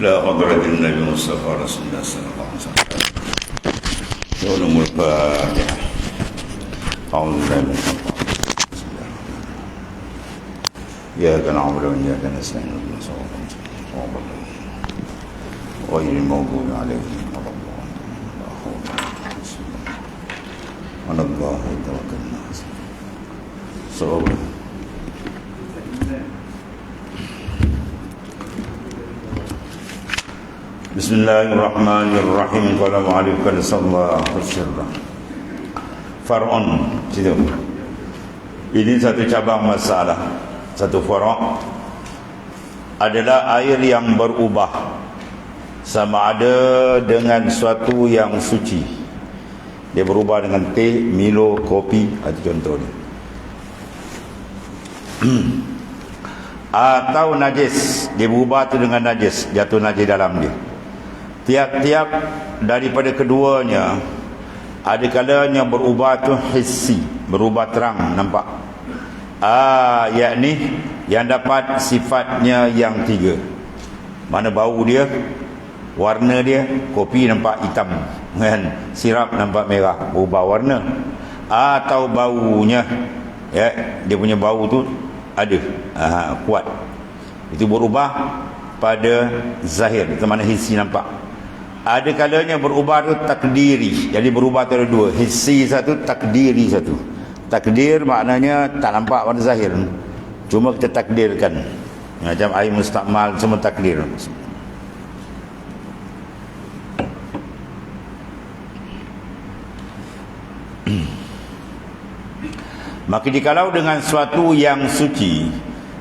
لا حضرة النبي المصطفى رسول الله صلى الله عليه وسلم. يوم الفاتحة. أعوذ بالله من الشيطان الرجيم. إياك نعبد وإياك نستعين اهدنا الصراط المستقيم غير المغضوب عليهم ولا الضالين. لا حول ولا قوة إلا بالله. على الله توكلنا. صواب. Bismillahirrahmanirrahim. Qala mu'allif qad sallallahu sirra. Far'un situ. Ini satu cabang masalah. Satu fara' adalah air yang berubah sama ada dengan suatu yang suci. Dia berubah dengan teh, Milo, kopi, itu contohnya. Atau najis, dia berubah tu dengan najis, jatuh najis dalam dia. Tiap-tiap daripada keduanya ada kalanya berubah tu hissi, berubah terang, nampak. Yakni yang dapat sifatnya yang tiga. Mana bau dia, warna dia, kopi nampak hitam kan, sirap nampak merah, berubah warna. Atau baunya, ya, dia punya bau tu ada, kuat. Itu berubah pada zahir, itu mana hissi nampak. Ada kalanya berubah tu takdiri. Jadi berubah tu ada dua, hissi satu, takdiri satu. Takdir maknanya tak nampak pada zahir, cuma kita takdirkan. Macam air mustakmal semua takdir. Maka dikalau dengan suatu yang suci,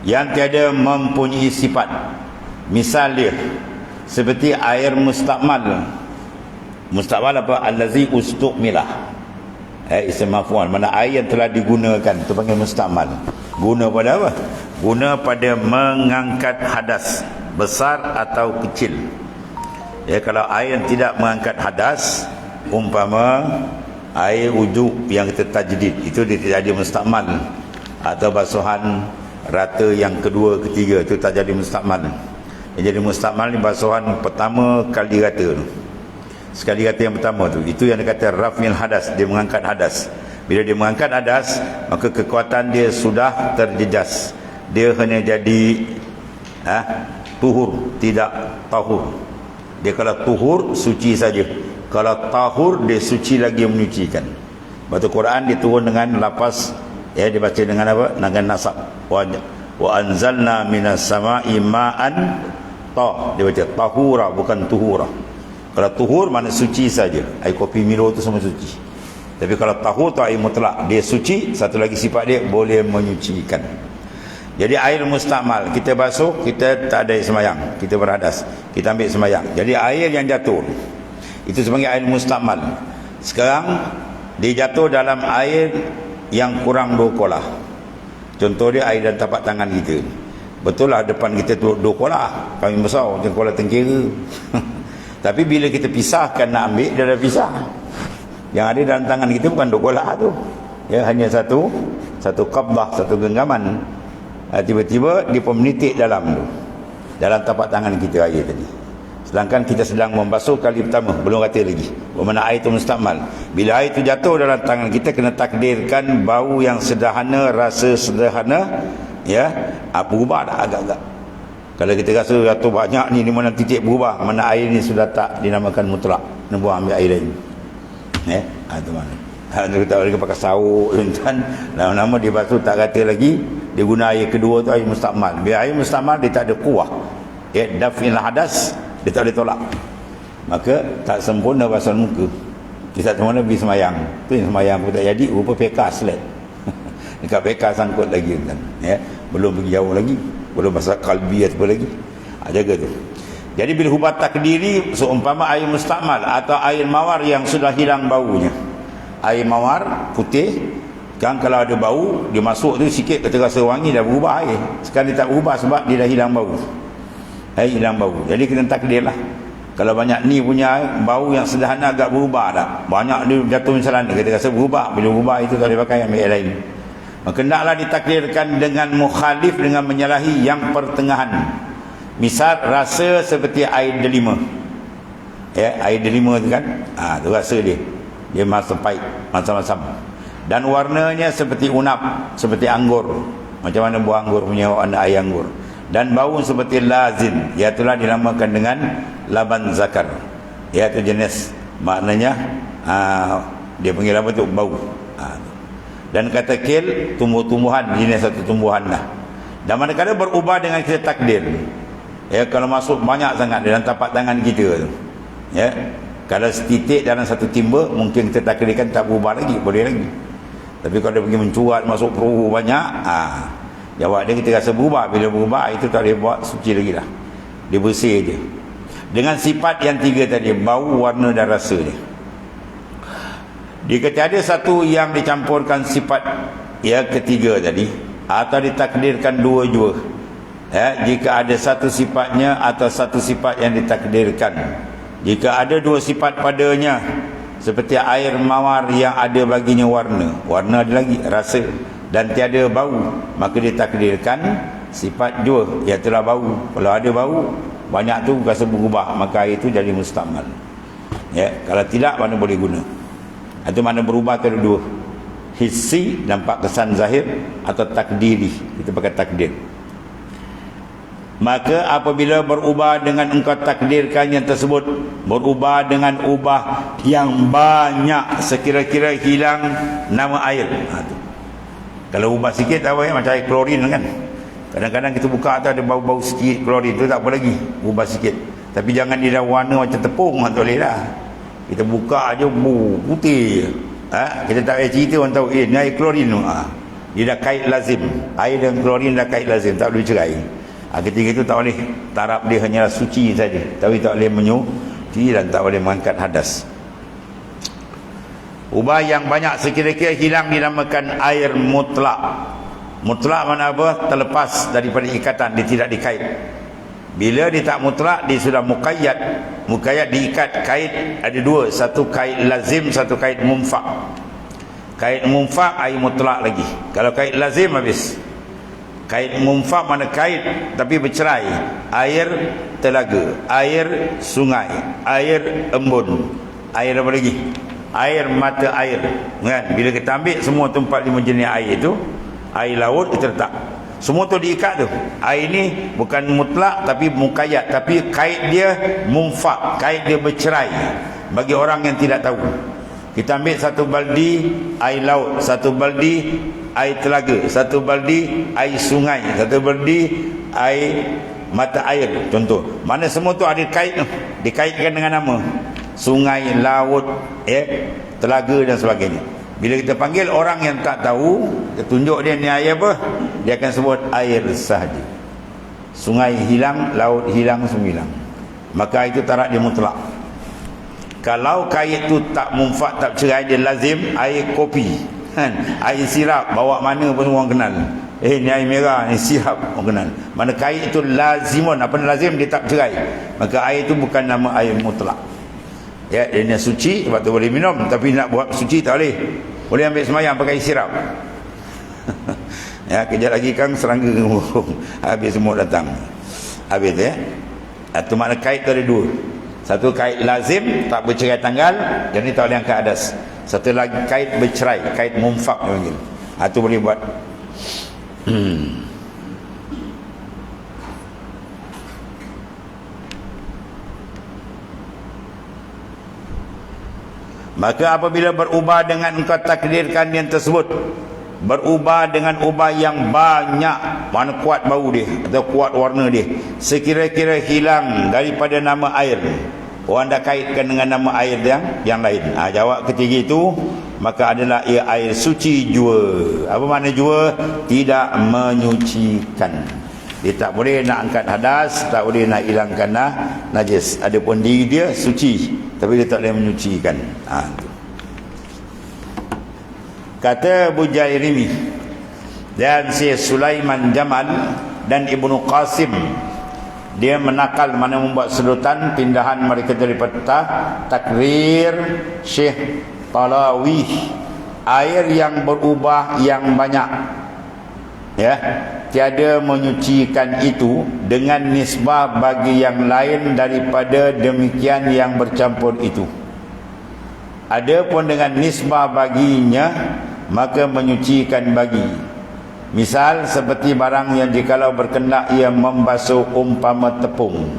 yang tiada mempunyai sifat, misal dia seperti air mustakmal. Mustakmal apa? Allazi ustuqmilah. Isim maf'ul, mana air yang telah digunakan, itu panggil mustakmal. Guna pada apa? Guna pada mengangkat hadas besar atau kecil. Ya, kalau air yang tidak mengangkat hadas, umpama air wuduk yang kita tajdid, itu dia tidak jadi mustakmal. Atau basuhan rata yang kedua, ketiga, itu tak jadi mustakmal. Yang jadi mustakmal ni basuhan pertama kali rata tu. Sekali rata yang pertama tu, itu yang dikata raf'il hadas, dia mengangkat hadas. Bila dia mengangkat hadas, maka kekuatan dia sudah terjejas. Dia hanya jadi tuhur, tidak tahur. Dia kalau tuhur suci saja, kalau tahur dia suci lagi menyucikan. Batu Quran diturun dengan lafaz, ya, dibaca dengan apa? Dengan nasab. Wa anzalna minas sama'i ma'an dia baca tahura, bukan tuhura. Kalau tuhur mana suci saja, air kopi Milo tu semua suci. Tapi kalau tahur tu air mutlak, dia suci, satu lagi sifat dia boleh menyucikan. Jadi air mustakmal, kita basuh, kita tak ada semayang, kita berhadas, kita ambil semayang. Jadi air yang jatuh itu sebagai air mustakmal. Sekarang dia jatuh dalam air yang kurang 2 kolah. Contoh dia air dalam tapak tangan kita. Betul lah depan kita tu 2 kolah, kami besar macam kolah tengkira. Tapi bila kita pisahkan nak ambil, dia dah pisah. Yang ada dalam tangan kita bukan 2 kolah tu, ya, hanya satu qabdah, satu genggaman. Tiba-tiba dia pun menitik dalam tu, dalam tapak tangan kita air tadi. Sedangkan kita sedang membasuh kali pertama, belum rata lagi. Bermakna air itu mustakmal. Bila air itu jatuh dalam tangan kita, kena takdirkan bau yang sederhana, rasa sederhana, ya, berubah dah agak-agak. Kalau kita rasa jatuh banyak ni, di mana titik berubah, mana air ni sudah tak dinamakan mutlak, nak buang ambil air lain. Itu mana. Kita tak boleh pakai sauk kan, lama-lama dia basuh tak rata lagi, dia guna air kedua tu air mustakmal. Bila air mustakmal dia tak ada kuah, ya, daf'il hadas, dia tak boleh tolak, maka tak sempurna basuhan muka. Dia tak sempurna pergi semayang. Tu yang semayang pun tak jadi, rupa pekah selat. Dekat pekah sangkut lagi kan, ya, belum pergi jauh lagi, belum bahasa kalbi atau lagi. Jaga tu. Jadi bila hubah takdiri, seumpama air mustakmal atau air mawar yang sudah hilang baunya. Air mawar putih kan, kalau ada bau dia masuk tu sikit, kita rasa wangi, dah berubah air. Sekarang dia tak berubah sebab dia dah hilang bau. Hilang bau. Jadi kita takdirlah. Kalau banyak ni punya bau yang sederhana agak berubah dah, banyak dia jatuh misalnya, kita rasa berubah. Bila berubah itu tak boleh pakai, ambil air lain. Maka hendaklah ditakdirkan dengan mukhalif, dengan menyalahi yang pertengahan. Misal rasa seperti air delima. Ya, air delima tu kan, tu rasa dia. Dia masam pahit, masam-masam. Dan warnanya seperti unap, seperti anggur. Macam mana buah anggur punya warna air anggur. Dan bau seperti lazim, iaitulah dinamakan dengan laban zakar. Iaitu jenis, maknanya dia panggil apa tu, bau. Dan kata kil, tumbuh-tumbuhan, jenis satu tumbuhan lah. Dan manakala berubah dengan kita takdir, ya, kalau masuk banyak sangat dalam tapak tangan kita tu, ya, kalau setitik dalam satu timba, mungkin kita takdirkan tak berubah lagi, boleh lagi. Tapi kalau dia pergi mencuat masuk peruh banyak, jawab dia kita rasa berubah. Bila berubah, itu tak boleh buat suci lagi dah, dia bersih je. Dengan sifat yang tiga tadi, bau, warna dan rasa dia. Dia kata ada satu yang dicampurkan sifat yang ketiga tadi, atau ditakdirkan dua jua, ya, jika ada satu sifatnya atau satu sifat yang ditakdirkan. Jika ada dua sifat padanya, seperti air mawar yang ada baginya warna ada lagi rasa, dan tiada bau, maka ditakdirkan sifat jua, iaitulah bau. Kalau ada bau banyak tu rasa berubah, maka air itu jadi mustamal, ya. Kalau tidak, mana boleh guna. Itu mana berubah tu ada dua, hissi, nampak kesan zahir, atau takdiri, kita pakai takdir. Maka apabila berubah dengan engkau takdirkan yang tersebut, berubah dengan ubah yang banyak, sekira-kira hilang nama air. Tu. Kalau ubah sikit apa ya, macam air klorin kan. Kadang-kadang kita buka tu ada bau-bau sikit klorin tu, tak apa lagi, ubah sikit. Tapi jangan dia dah warna macam tepung, tak boleh dah. Kita buka aja putih. Kita tak payah cerita, orang tahu ni air klorin tu. Dia dah kait lazim. Air dan klorin dah kait lazim, tak boleh cerai. Ketika itu tak boleh, taraf dia hanyalah suci saja, tapi tak boleh menyuci dan tak boleh mengangkat hadas. Ubah yang banyak sekira-kira hilang dinamakan air mutlak. Mutlak mana apa? Terlepas daripada ikatan, dia tidak dikait. Bila dia tak mutlak, dia sudah muqayyad. Muqayyad diikat, kait ada dua, satu kait lazim, satu kait mumfak. Kait mumfak air mutlak lagi. Kalau kait lazim habis. Kait mumfak mana kait tapi bercerai. Air telaga, air sungai, air embun, air apa lagi? Air mata air, kan? Bila kita ambil semua tempat 5 jenis air itu, air laut kita letak, semua tu diikat tu. Air ni bukan mutlak tapi muqayyad, tapi kait dia mumfak, kait dia bercerai. Bagi orang yang tidak tahu, kita ambil satu baldi air laut, satu baldi air telaga, satu baldi air sungai, satu baldi air mata air, contoh. Mana semua tu ada kait tu, dikaitkan dengan nama sungai, laut, telaga dan sebagainya. Bila kita panggil orang yang tak tahu, kita tunjuk dia ni air apa, dia akan sebut air sahaja. Sungai hilang, laut hilang, semua hilang, maka itu taraf dia mutlak. Kalau kait tu tak mumfak, tak cerai, dia lazim, air kopi, kan? Air sirap, bawa mana pun orang kenal. Ni air merah, ni sirap, orang kenal. Mana kait itu lazimun, apa lazim, dia tak cerai, maka air itu bukan nama air mutlak. Ya, dia suci, sebab tu boleh minum, tapi nak buat suci tak boleh. Boleh ambil semayang pakai sirap. Ya, kejap lagi Kang serangga habis semua datang. Habis ya. Itu makna kait tu ada dua. Satu kait lazim, tak bercerai tanggal, jadi tak boleh angkat adas. Satu lagi kait bercerai, kait mumfak dia panggil. Itu boleh buat. Maka apabila berubah dengan engkau takdirkan yang tersebut, berubah dengan ubah yang banyak, mana kuat bau dia atau kuat warna dia, sekira-kira hilang daripada nama air, orang dah kaitkan dengan nama air yang lain. Jawab ketiga itu, maka adalah ia air suci jua. Apa makna jua? Tidak menyucikan. Dia tak boleh nak angkat hadas, tak boleh nak hilangkan najis. Adapun diri dia suci, tapi dia tak boleh menyucikan. Kata Bujairimi dan Syekh Sulaiman Jamal dan Ibnu Qasim, dia menakal, mana membuat sedutan pindahan mereka daripada takrir Syekh Talawi, air yang berubah yang banyak, ya, tiada menyucikan itu dengan nisbah bagi yang lain daripada demikian yang bercampur itu. Adapun dengan nisbah baginya, maka menyucikan bagi. Misal seperti barang yang jikalau berkendak ia membasuh umpama tepung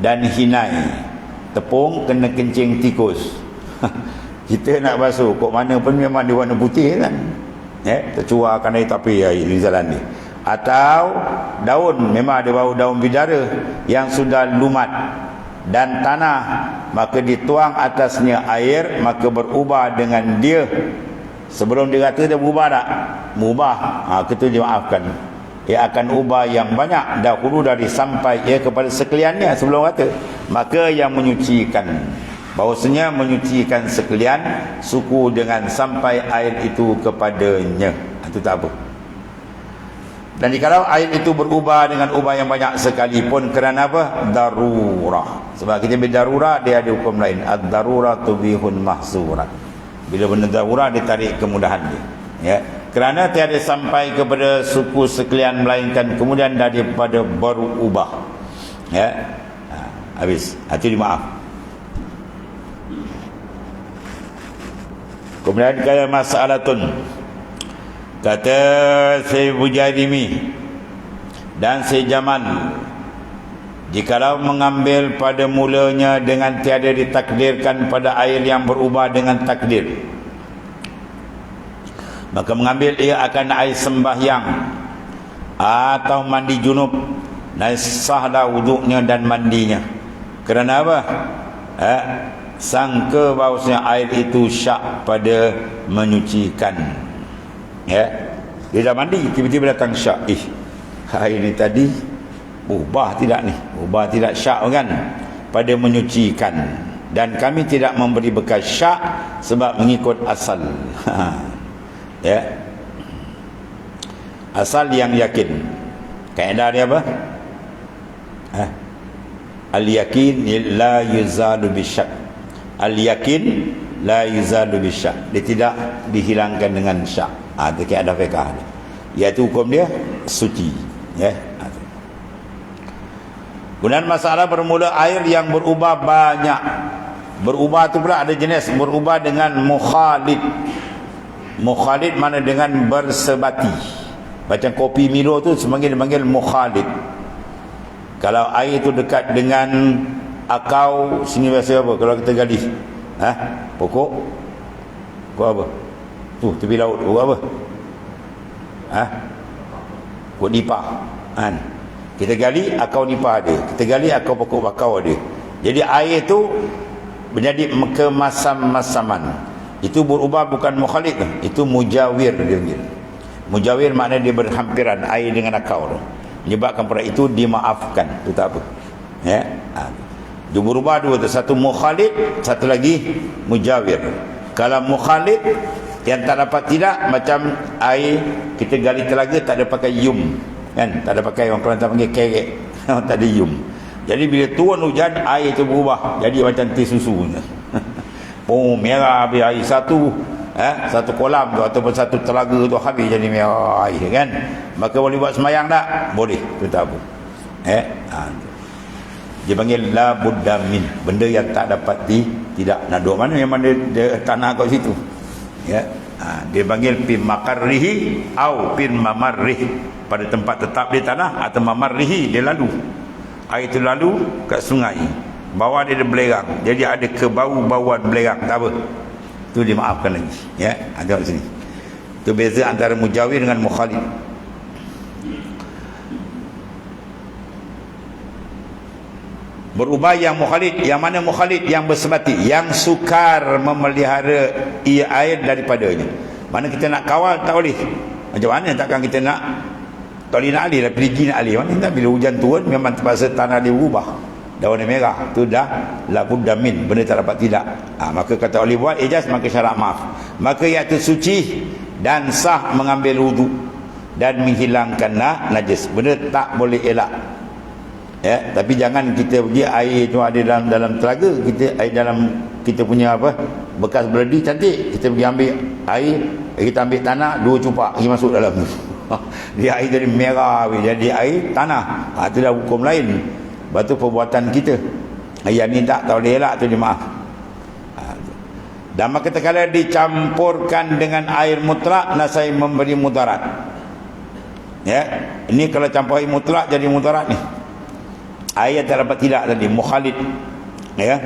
dan hinai. Tepung kena kencing tikus. Kita nak basuh kok mana pun memang dia warna putih kan. Tercuakan air tapi air di jalan ni. Atau daun, memang ada bau daun bidara yang sudah lumat dan tanah, maka dituang atasnya air, maka berubah dengan dia. Sebelum dia kata dia berubah tak? Berubah. Kita dimaafkan. Ia akan ubah yang banyak dahulu dari sampai ia kepada sekaliannya sebelum kata. Maka yang menyucikan, bahawasanya menyucikan sekalian suku dengan sampai air itu kepadanya. Itu tak apa. Dan jikalau air itu berubah dengan ubah yang banyak sekalipun kerana apa? Darurah. Sebab kita berdarurah, dia ada hukum lain. Ad-darurah tubihun mahzurat. Bila benda darurah, dia tarik kemudahan dia. Ya. Kerana tiada sampai kepada suku sekalian melainkan kemudian daripada berubah. Ya. Habis. Itu dimaaf. Kemudian kata masalatun, kata Syekh Bujairimi dan Syekh Jamal, jikalau mengambil pada mulanya dengan tiada ditakdirkan pada air yang berubah dengan takdir, maka mengambil ia akan air sembahyang atau mandi junub, dan sahlah wuduknya dan mandinya. Kerana apa? Sangka bahawasanya air itu syak pada menyucikan. Ya, dia dah mandi, tiba-tiba datang syak. Air ni tadi ubah tidak ni? Ubah tidak syak kan? Pada menyucikan. Dan kami tidak memberi bekas syak sebab mengikut asal. Ya. Asal yang yakin. Kaedah dia apa? Al-yakin la yuzalu bisyak. Al-yakin la yuzalu bisyak. Dia tidak dihilangkan dengan syak. Itu kaedah fiqh dia. Iaitu hukum dia suci. Ya. Kemudian masalah bermula air yang berubah banyak. Berubah tu pula ada jenis. Berubah dengan mukhalid. Mukhalid mana dengan bersebati. Macam kopi Milo tu dipanggil mukhalid. Kalau air tu dekat dengan akau, sini biasa apa kalau kita gali? Pokok? Pokok apa? Tu tepi laut pokok apa? Pokok nipah. Kita gali akau nipah ada. Kita gali akau pokok bakau ada. Jadi air tu menjadi kemasam-masaman. Itu berubah bukan mukhalid, itu mujawir dia panggil. Mujawir maknanya dia berhampiran air dengan akau tu. Menyebabkan perkara itu dimaafkan. Itu tak apa. Ya. Dia berubah dua tu. Satu mukhalid, satu lagi mujawir. Kalau mukhalid yang tak dapat tidak, macam air kita gali telaga tak ada pakai yum. Kan? Tak ada pakai orang Kelantan panggil kerek. Tak ada yum. Jadi bila turun hujan, air itu berubah. Jadi macam teh susu. Merah habis air satu. Satu kolam tu ataupun satu telaga tu habis jadi merah air kan. Maka boleh buat semayang tak? Boleh. Itu tak apa. Dia panggil la budda min. Benda yang tak dapat tidak nak duduk mana, memang dia tanah kat situ. Ya. Dia panggil pin makarrihi au pin mamarrih. Pada tempat tetap di tanah atau mamarrihi, dia lalu. Air itu lalu kat sungai. Bawah dia ada belerang. Jadi ada kebau-bauan belerang. Tak apa. Itu dimaafkan lagi. Ya, ada kat sini. Itu beza antara mujawir dengan mukhalid. Berubah yang mukhalid. Yang mana mukhalid? Yang bersebati, yang sukar memelihara air daripadanya. Mana kita nak kawal tak boleh. Macam mana takkan kita nak, tak boleh nak alih lah, pergi nak alih. Mana tak, bila hujan turun memang terpaksa tanah dia berubah, daun dia merah. Itu dah labud damin, benda tak dapat tidak. Maka kata oleh buat ijaz, maka syarat maaf. Maka iaitu suci dan sah mengambil wudu dan menghilangkanlah najis. Benda tak boleh elak. Ya, tapi jangan kita pergi air tu ada dalam telaga, kita air dalam kita punya apa bekas beredi cantik, kita pergi ambil air, kita ambil tanah 2 cupak pergi masuk dalam tu. Dia air jadi merah, jadi air tanah. Itu dah hukum lain. Lepas tu perbuatan kita. Yang ni tak tahu dia elak tu dia maaf. Dan maka kala dicampurkan dengan air mutlak, nasai memberi mudarat. Ya, ini kalau campur air mutlak jadi mudarat ni. Air tak dapat tidak tadi, mukhalid. Ya.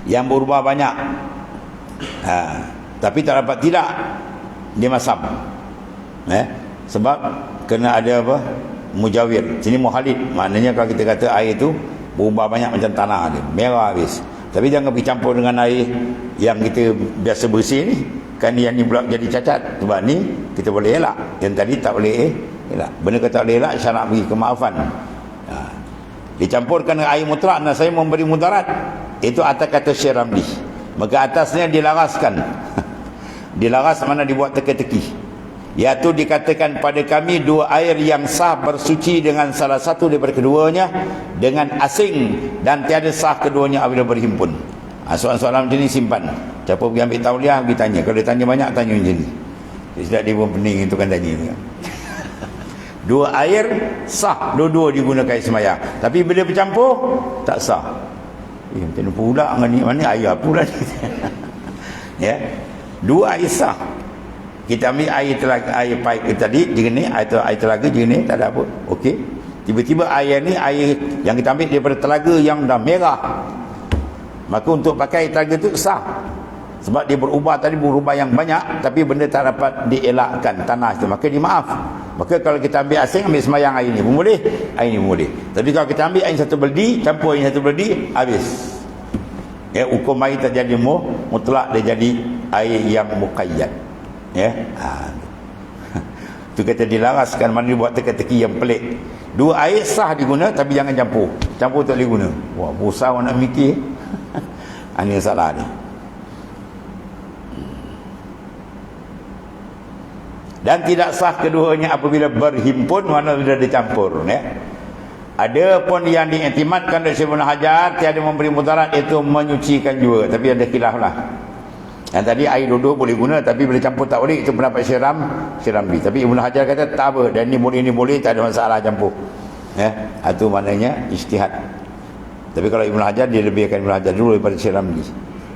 Yang berubah banyak. Tapi tak dapat tidak, dia masam. Ya. Sebab kena ada apa? Mujawir. Sini mukhalid. Maknanya kalau kita kata air tu berubah banyak macam tanah dia, merah habis. Tapi jangan pergi campur dengan air yang kita biasa bersih ni. Kan yang ni pula jadi cacat. Sebab ni kita boleh elak. Yang tadi tak boleh elak. Benda kata tak boleh elak, syarat bagi kemaafan. Dicampurkan dengan air mutlak, dan saya memberi mudarat. Itu atas kata Syekh Ramli. Maka atasnya dilaraskan. Dilaras mana dibuat teka-teki. Iaitu dikatakan pada kami dua air yang sah bersuci dengan salah satu daripada keduanya dengan asing dan tiada sah keduanya apabila berhimpun. Soalan-soalan macam ni simpan. Siapa pergi ambil tauliah, pergi tanya. Kalau dia tanya banyak, tanya macam ni. Tidak dia pun pening itu kan tanya. Dua air sah, dua-dua digunakan air semayang. Tapi bila bercampur, tak sah. Macam mana pula ni? Mana air apa pula ni? Ya. Dua air sah. Kita ambil air telaga, air pipe tadi jernih, air telaga jernih, tak ada apa. Okey. Tiba-tiba air ni air yang kita ambil daripada telaga yang dah merah. Maka untuk pakai air telaga tu sah. Sebab dia berubah tadi, berubah yang banyak, tapi benda tak dapat dielakkan tanah itu. Maka dimaaf. Maka kalau kita ambil asing, ambil semayang air ni pun boleh, air ni pun boleh. Tapi kalau kita ambil air satu beldi, campur air satu beldi, habis. Ya, hukum air tak jadi mutlak, dia jadi air yang muqayyad. Ya, tu kata dilaraskan, mana dia buat teka-teki yang pelik. Dua air sah diguna, tapi jangan campur. Campur tak boleh guna. Wah, pusau nak mikir. Ini salah ni. Dan tidak sah keduanya apabila berhimpun, mana sudah dicampur. Ya. Ada pun yang diiktimadkan oleh Syekh Ibn Hajar, tiada memberi mudarat, itu menyucikan juga. Tapi ada khilaf lah. Yang tadi air duduk boleh guna, tapi bila campur tak boleh. Itu pendapat Syekh Ramli. Tapi Ibn Hajar kata tak apa, dan ni boleh, tak ada masalah campur. Ya, itu maknanya ijtihad. Tapi kalau Ibn Hajar, dia lebihkan Ibn Hajar dulu daripada Syekh Ramli.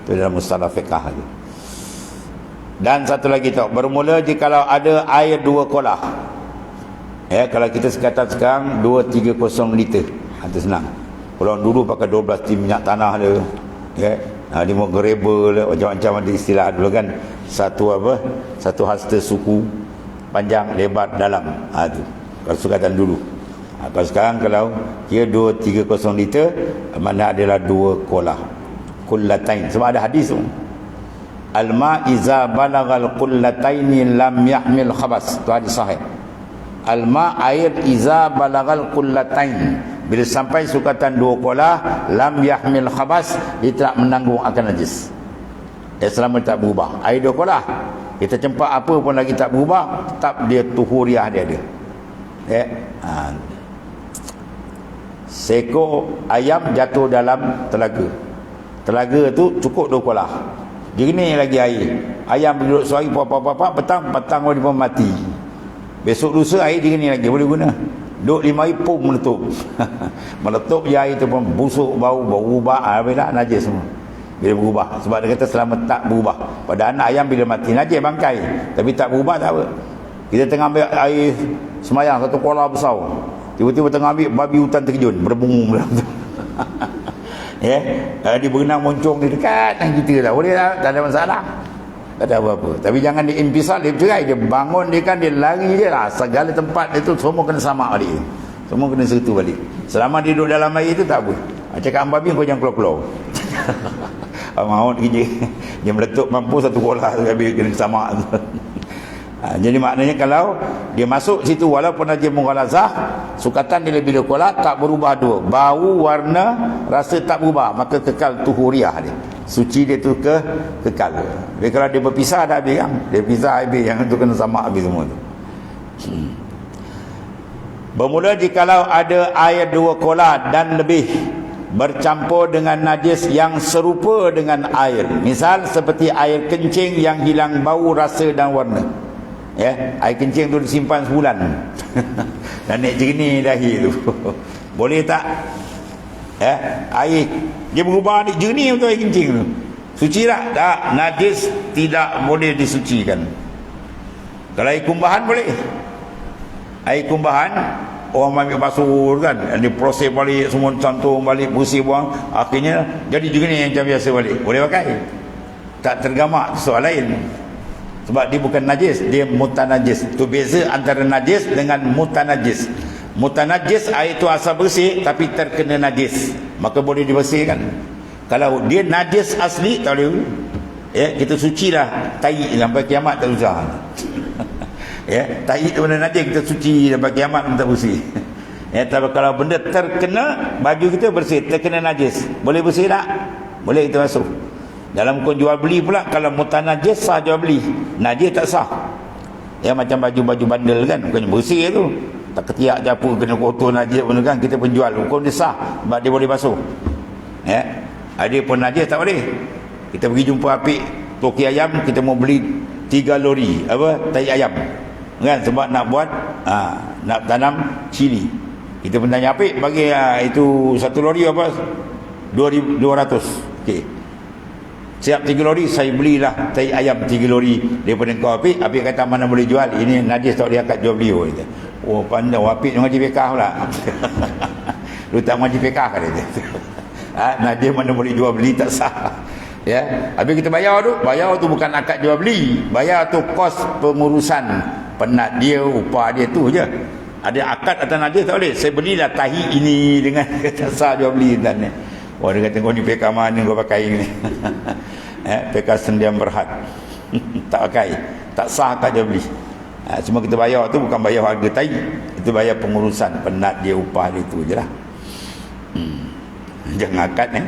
Itu dalam mustalah fiqah tu. Dan satu lagi tu, bermula jikalau ada air 2 kolah. Ya, kalau kita sekatan sekarang 230 liter. Itu senang. Kalau dulu pakai 12 tin minyak tanah dia. Ya. Dia mau gerebel macam-macam ada istilah dulu kan. Satu hasta suku, panjang, lebar, dalam. Tu kalau sukatan dulu. Kalau sekarang kalau kira 230 liter, mana adalah 2 kolah, kullatain. Sebab ada hadis tu, al-ma iza balagal kullataini lam yahmil khabas. Tu hadis sahih. Al-ma air iza balagal kullatain, bila sampai sukatan 2 kolah, lam yahmil khabas, dia tak menanggung akan najis. Selama tak berubah. Air 2 kolah, kita cempak apa pun lagi tak berubah, tetap dia tuhuriah dia ada. Ya. Seekor ayam jatuh dalam telaga. Telaga tu cukup 2 kolah. Jernih lagi air. Ayam duduk suari apa-apa, petang dia pun mati. Besok lusa air jernih lagi, boleh guna. Duduk 5 hari pun meletup. Meletup je air tu pun busuk, bau ubah, bila najis semua. Bila berubah. Sebab dia kata selama tak berubah. Pada anak ayam bila mati najis bangkai, tapi tak berubah tak apa. Kita tengah ambil air semayang, satu kolah besar, tiba-tiba tengah ambil, babi hutan terjun berbungung dalam tu. Ya, dia berenang moncong di dekat dengan kita lah. Boleh lah, tak ada masalah. Tak ada apa-apa. Tapi jangan diimpisal, dia bercerai, dia bangun, dia kan, dia lari je lah. Segala tempat itu semua kena samak balik. Semua kena sertu balik. Selama dia duduk dalam air itu tak apa. Cakap babi, kau jangan keluar-keluar. Maut kerja. Dia meletup mampu satu kolah, habis kena samak. Jadi maknanya kalau dia masuk situ, walaupun dia mughalazah, sukatan dia lebih 2 kolah, tak berubah 2. Bau, warna, rasa tak berubah, maka kekal tuhuriah dia. Suci dia tu kekal. Jadi kalau dia berpisah dah habis kan. Dia pisah habis, yang tu kena sama habis semua tu. Bermula jikalau ada air 2 kolah dan lebih bercampur dengan najis yang serupa dengan air. Misal seperti air kencing yang hilang bau, rasa dan warna. Ya, air kencing tu disimpan sebulan. Dan naik jernih dahi tu. Boleh tak? Ya, air dia berubah ni jernih untuk air kencing tu. Suci tak? Tak, najis tidak boleh disucikan. Kalau air kumbahan boleh. Air kumbahan orang ambil basuh kan, diproses balik, semua cantum balik, bersih buang, akhirnya jadi jernih macam biasa balik. Boleh pakai. Tak tergamak, soal lain. Sebab dia bukan najis, dia mutanajis. Itu beza antara najis dengan mutanajis. Mutanajis air itu asal bersih tapi terkena najis, maka boleh dibersihkan. Kalau dia najis asli tak boleh. Ya, kita sucilah tai sampai kiamat tak usah. Ya, tai itu benda najis kita suci sampai kiamat pun tak bersih. Ya, tapi kalau benda terkena baju kita bersih, terkena najis, boleh bersih tak? Boleh kita masuk. Dalam hukum jual beli pula, kalau mutanajis sah jual beli, najis tak sah. Ya, macam baju-baju bandel kan, bukannya bersih tu, tak ketiak je apa, kena kotor najis pun kan, kita penjual, hukum dia sah sebab dia boleh basuh. Ya, ada pun najis tak boleh. Kita pergi jumpa apik toki ayam, kita mau beli 3 lori apa tai ayam kan, sebab nak buat nak tanam cili. Kita pun tanya apik, bagi itu 1 lori apa 2,200. okey, siap 3 lori, saya belilah tai ayam 3 lori daripada kau apik. Apik kata mana boleh jual, ini najis tak boleh akad jual beli. Oh pandai apik ngaji fiqah pula. Lu tak ngaji fiqah kata dia. Najis mana boleh jual beli, tak sah. Ya, habis kita bayar tu bukan akad jual beli, bayar tu kos pengurusan penat dia, upah dia tu je. Ada akad atas najis tak boleh. Saya belilah tahi ini dengan kata sah jual beli dan ni. Oh, dia kata kau ni PK mana kau pakai ni. PK sendiam berhad. Tak pakai, tak sah akad jual beli. Cuma kita bayar tu bukan bayar harga tahi, itu bayar pengurusan penat dia, upah dia tu je lah. Jangan akad ni.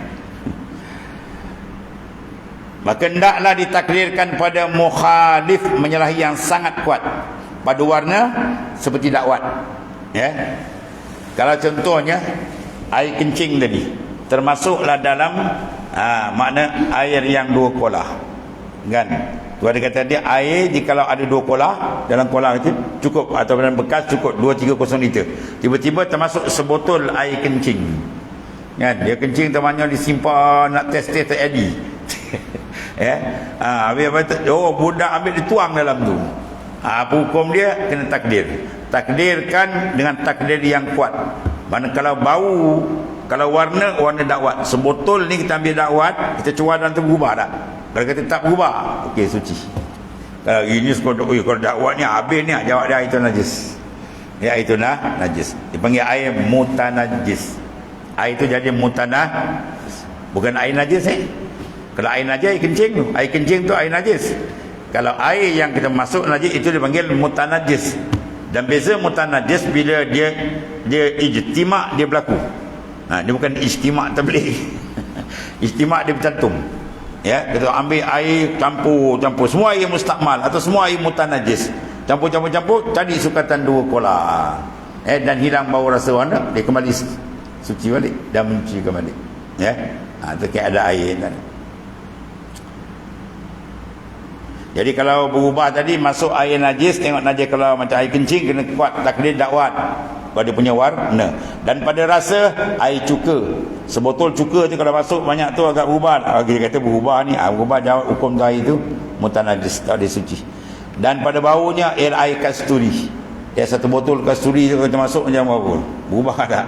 Maka hendaklah ditakdirkan pada mukhalif, menyalahi yang sangat kuat pada warna seperti dakwat. Ya, kalau contohnya air kencing tadi termasuklah dalam makna air yang 2 kolah kan. Tu ada kata dia air jikalau ada 2 kolah, dalam kolah itu cukup, atau dalam bekas cukup 230 liter, tiba-tiba termasuk sebotol air kencing kan. Dia kencing temannya disimpan, nak test tak jadi. Ya, habis budak ambil dituang dalam tu. Apa hukum dia? Kena takdirkan dengan takdir yang kuat. Mana kalau bau, kalau warna dakwat, sebotol ni kita ambil dakwat, kita cuba dan tu berubah tak? Kalau kata tak berubah, okey, suci. Kalau ini kalau dakwat ni habis ni, jawab dia itu najis. Ya, itu najis. Dipanggil air mutanajis. Air itu jadi mutanah, bukan air najis. Kalau air najis, air kencing tu. Air kencing tu air najis. Kalau air yang kita masuk najis, itu dipanggil mutanajis. Dan beza mutanajis bila dia ijtimak, dia berlaku. Dia bukan ijtimak tabligh. Ijtimak dia bercantum. Ya, kita ambil air campur, semua air mustakmal atau semua air mutanajis. Campur, tadi sukatan 2 kolah. Dan hilang bau rasa warna, dia kembali suci balik dan mencucikan balik. Ya. Itu ada air tadi. Jadi kalau berubah tadi masuk air najis, tengok najis kalau macam air kencing, kena kuat takdir dakwat pada punya warna. Dan pada rasa air cuka, sebotol cuka tu kalau masuk banyak tu agak berubah. Kita kata berubah ni, berubah jawab hukum air tu mutanajis, tak ada suci. Dan pada baunya air kasturi. Ya, 1 botol kasturi tu kalau masuk macam apa? Berubah tak?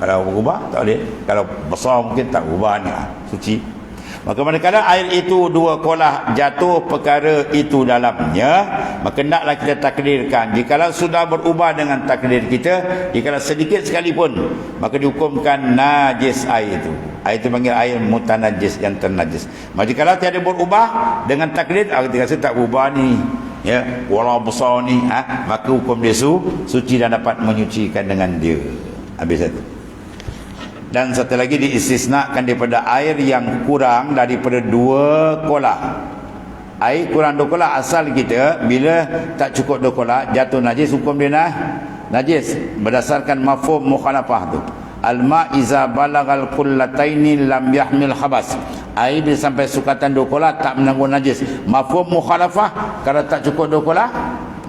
Kalau berubah tak boleh. Kalau besar mungkin tak berubah ni, suci. Maka manakala air itu 2 kolah jatuh perkara itu dalamnya, maka hendaklah kita takdirkan. Jikalau sudah berubah dengan takdir kita, jikalau sedikit sekalipun, maka dihukumkan najis air itu. Air itu panggil air mutanajis, yang ternajis. Maka jikalau tiada berubah dengan takdir, kita rasa tak berubah ni, ya, walau besar ni, maka hukum dia suci dan dapat menyucikan dengan dia. Habis satu. Dan satu lagi diistisnakan daripada air yang kurang daripada 2 kolah. Air kurang 2 kolah, asal kita bila tak cukup 2 kolah jatuh najis, hukum dia najis berdasarkan mafhum mukhalafah tu. Al-ma' iza balagal qullataini lam yahmil khabas. air bila sampai sukatan 2 kolah tak menanggung najis. Mafhum mukhalafah, kalau tak cukup 2 kolah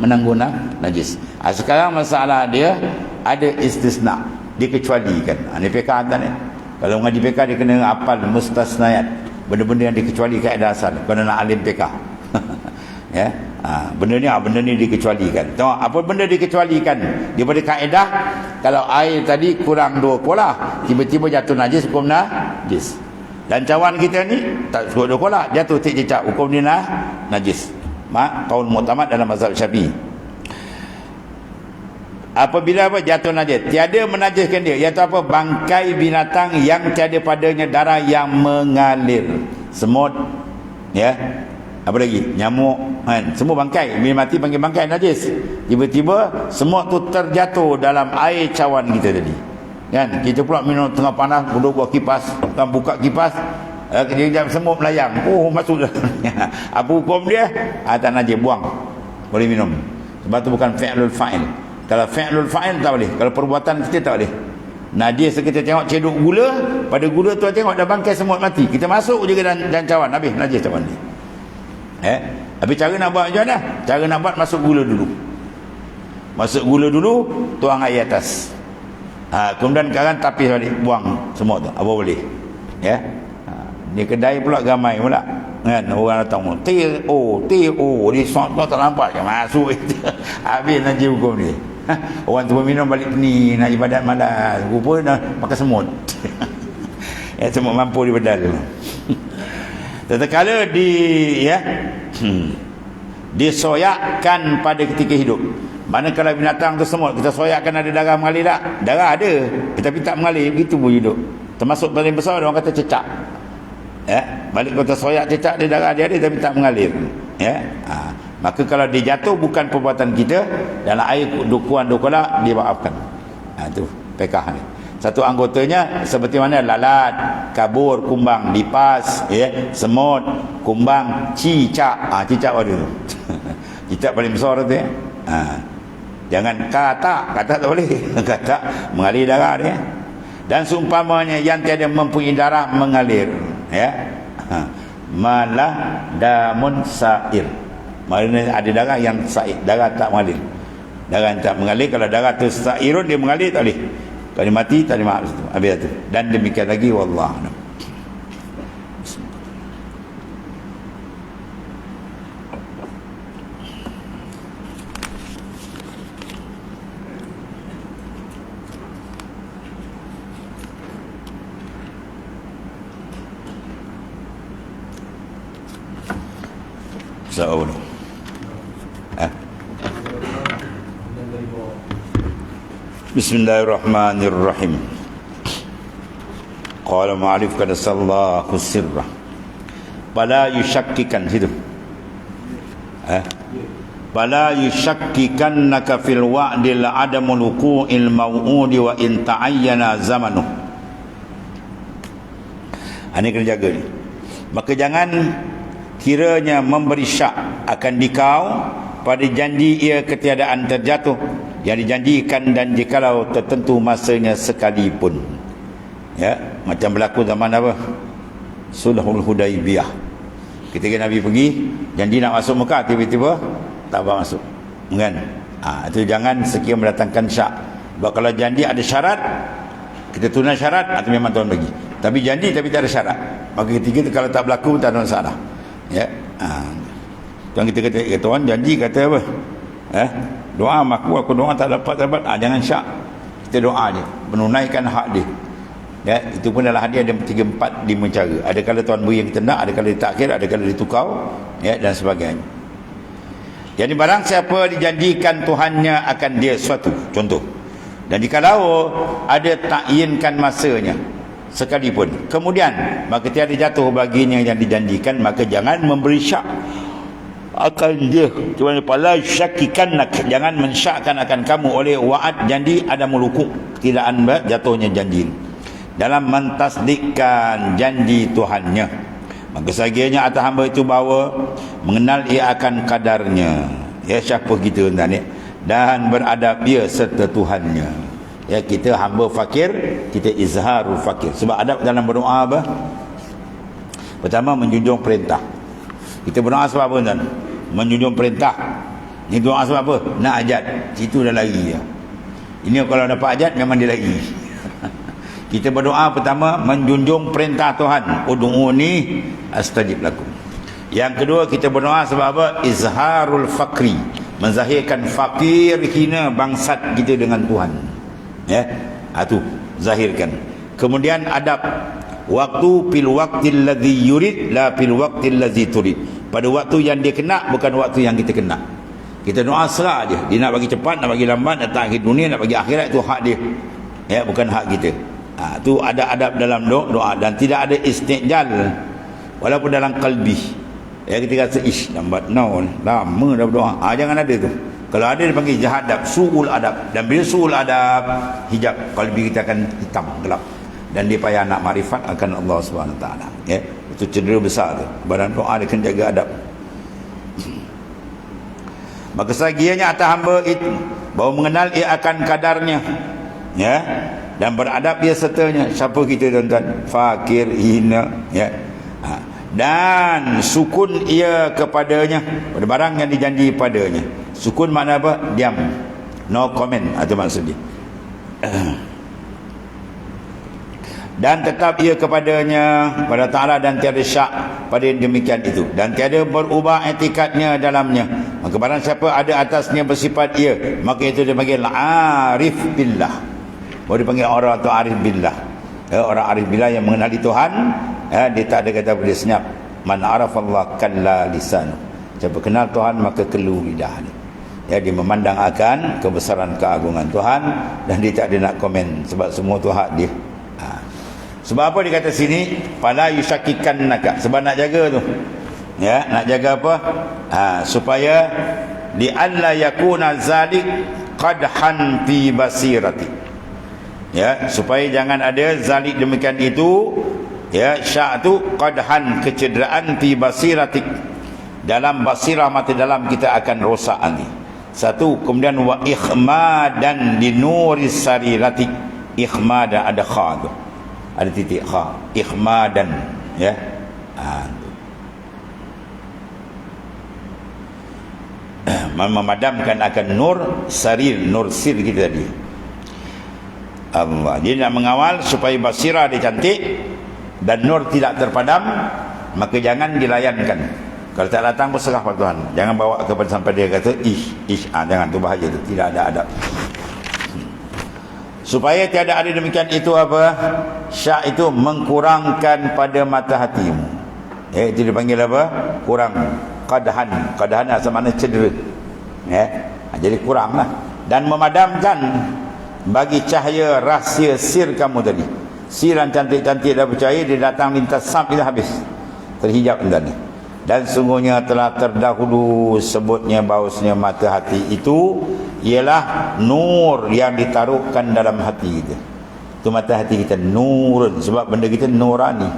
menanggung najis. Sekarang masalah dia ada istisna, dikecualikan. Ini PK atas ni. Kalau mengaji PK dia kena hafal mustasnayat, benda-benda yang dikecuali kaedah asal. Kalau nak alim PK. Ya. Benda ni dikecualikan. Tengok apa benda dikecualikan daripada kaedah. Kalau air tadi kurang 2 kolah, tiba-tiba jatuh najis, hukum najis. Dan cawan kita ni tak cukup 2 kolah, jatuh tik cecak, hukum dia najis. Kaul mu'tamad dalam mazhab Syafi'i. Apabila jatuh najis, tiada menajiskan dia, iaitu apa? Bangkai binatang yang tiada padanya darah yang mengalir. Semut, ya. Apa lagi? Nyamuk, kan? Semua bangkai. Bila mati panggil bangkai najis. Tiba-tiba semut tu terjatuh dalam air cawan kita tadi. Kan? Kita pula minum tengah panas, duduk buat kipas, kan buka kipas, kejap semut melayang. Oh, masuk dah. Apa hukum dia? Tak najis, buang. Boleh minum. Sebab tu bukan fi'lul fa'il. Kalau fi'lul fa'il tak boleh. Kalau perbuatan kita tak boleh. Najis kita tengok ceduk gula, pada gula tu tengok dah bangkai semut mati. Kita masuk je ke dalam cawan, habis najis cawan ni. Tapi cara nak buat macam mana? Cara nak buat, masuk gula dulu. Masuk gula dulu, tuang air atas. Kemudian sekarang tapis balik, buang semua tu. Apa boleh? Ya. Ni kedai pula ramai pula. Kan orang datang, dia sok tak nampak je masuk itu. Habis nanti hukum dia. Orang tu minum balik ni nak ibadat malas. Rupa dah pakai semut. Semut mampu di bedal. Tatkala disoyakkan pada ketika hidup. Manakala binatang tu semut, kita soyakkan ada darah mengalir tak? Darah ada, tetapi tak mengalir, begitu pun hidup. Termasuk paling besar orang kata cecak. Balik kata soyak cecak, dia darah dia ada tapi tak mengalir. Maka kalau dia jatuh bukan perbuatan kita, dalam air dukuan dukola, dia maafkan. Itu pekah ni. Satu anggotanya seperti mana? Lalat, kabur, kumbang, lipas, semut, kumbang, cicak. Cicak pada tu. Cicak paling besar tu ya. Jangan kata tak boleh. Kata mengalir darah dia. Dan seumpamanya yang tiada mempunyai darah mengalir, malah damun sair. Maknanya ada darah yang sair, darah tak mengalir. Darah yang tak mengalir, kalau darah tu sairun dia mengalir tak boleh. Kalau dia mati tak ada maaf situ. Habis tu. Dan demikian lagi, wallahu a'lam. Assalamualaikum. Bismillahirrahmanirrahim. Qala ma'arif kada sallahu sirra. Bala yushakkikan situ. Bala yushakkikannaka fil wa'dil adamul wuqu'il maw'udi wa in ta'ayyana zamanu. Ini kena jaga ni. Maka jangan kiranya memberi syak akan dikau pada janji ia ketiadaan terjatuh yang dijanjikan, dan jikalau tertentu masanya sekalipun. Macam berlaku zaman apa? Sulhul Hudaibiyah. Ketika Nabi pergi janji nak masuk Mekah, tiba-tiba tak boleh masuk. Kan? Itu jangan sekiranya mendatangkan syak. Sebab kalau janji ada syarat, kita tunai syarat, atau memang Tuhan bagi. Tapi janji tapi tak ada syarat, maka ketika itu kalau tak berlaku tak ada masalah. Tuan kita kata, Tuhan janji kata apa? Doa aku doa tak dapat. Jangan syak. Kita doa je, menunaikan hak dia. Itu pun adalah hadiah, ada 3, 4, 5 cara. Ada kala Tuhan beri yang kita nak, ada kala ditakhir, ada kala ditukar, dan sebagainya. Jadi barang siapa dijanjikan Tuhannya akan dia sesuatu, contoh, dan jikalau ada takyinkan masanya sekalipun, kemudian maka tiada jatuh baginya yang dijanjikan, maka jangan memberi syak akan dia. Cuma pala syakikan, jangan mensyakkan akan kamu oleh wa'ad janji ada muluku, tidak jatuhnya janji dalam mentasdikkan janji Tuhannya. Maka sebagiannya atas hamba itu bahawa mengenal ia akan kadarnya, siapa kita ni, dan beradab ia serta Tuhannya. Kita hamba fakir, kita izharul fakir. Sebab adab dalam berdoa apa? Pertama, menjunjung perintah. Kita berdoa sebab apa tuan? Menjunjung perintah. Ini doa sebab apa? Nak hajat. Situ dah lari. Ini kalau dapat hajat memang dia lari. Kita berdoa pertama menjunjung perintah Tuhan. Ud'uni astajib lakum. Yang kedua, kita berdoa sebab apa? Izharul fakri. Menzahirkan fakir hina bangsat kita dengan Tuhan. Ya. Itu zahirkan. Kemudian adab. Waktu fil waqtil ladzi yurid la fil waqtil ladzi turid. Pada waktu yang dia kena, bukan waktu yang kita kena. Kita doa serah je. Dia nak bagi cepat, nak bagi lambat, nak akhir dunia, nak bagi akhirat, itu hak dia. Ya, bukan hak kita. Tu ada adab dalam doa dan tidak ada istijal walaupun dalam qalbi. Ya, kita kata lambat lama dah berdoa. Jangan ada tu. Kalau ada dia panggil jahadab, suul adab. Dan bila suul adab, hijab qalbi kita akan hitam, gelap. Dan dia payah nak makrifat akan Allah SWT. Ya, itu cedera besar tu. Badan doa dia kena jaga adab. Maka sebagiannya atas hamba itu bahawa mengenal ia akan kadarnya, ya, dan beradab ia sertanya. Siapa kita tuan-tuan? Fakir, hina, ya. Dan sukun ia kepadanya pada barang yang dijanji padanya. Sukun makna apa? Diam, no comment, itu maksudnya. Dan tetap ia kepadanya pada Ta'ala dan tiada syak pada demikian itu, dan tiada berubah etikatnya dalamnya. Maka barang siapa ada atasnya bersifat ia, maka itu dipanggil arif billah. Baru dipanggil orang atau arif billah. Orang arif billah yang mengenali Tuhan, dia tak ada kata boleh senyap. Man arafallah kalla lisanu. Siapa kenal Tuhan maka kelu lidahnya. Ya, dia memandang akan kebesaran keagungan Tuhan dan dia tak ada nak komen sebab semua tu hak dia. Sebab apa dia kata sini? Fala yusakkikan, sebab nak jaga tu. Ya, nak jaga apa? Supaya li alla yakuna zalik qadhan fi basirati. Ya, supaya jangan ada zalik demikian itu, ya, syak tu qadhan, kecederaan fi basirati, dalam basirah mata dalam kita akan rosak nanti. Satu, kemudian wa ikhmadan li nuris sarirati. Ikhmadan ada kha tu. Ada titik kha, ikhmadan, ya. Memadamkan akan nur sarir, nur sir kita tadi. Allah, dia nak mengawal supaya basirah dia cantik dan nur tidak terpadam, maka jangan dilayankan. Kalau tak datang berserah pada Tuhan. Jangan bawa kepada sampai dia kata jangan, tu bahaya tu, tidak ada adab. Supaya tiada ada demikian itu apa? Syak itu mengkurangkan pada mata hatimu. Itu dipanggil apa? Kurang. Qadhan. Qadhan asal mana cedera. Jadi kuranglah. Dan memadamkan bagi cahaya rahsia sir kamu tadi. Sir yang cantik-cantik dah percaya, dia datang lintas sab, dia habis. Terhijab entah ni. Dan sungguhnya telah terdahulu sebutnya bahawasanya mata hati itu ialah nur yang ditaruhkan dalam hati kita. Itu mata hati kita nurun, sebab benda kita nurani.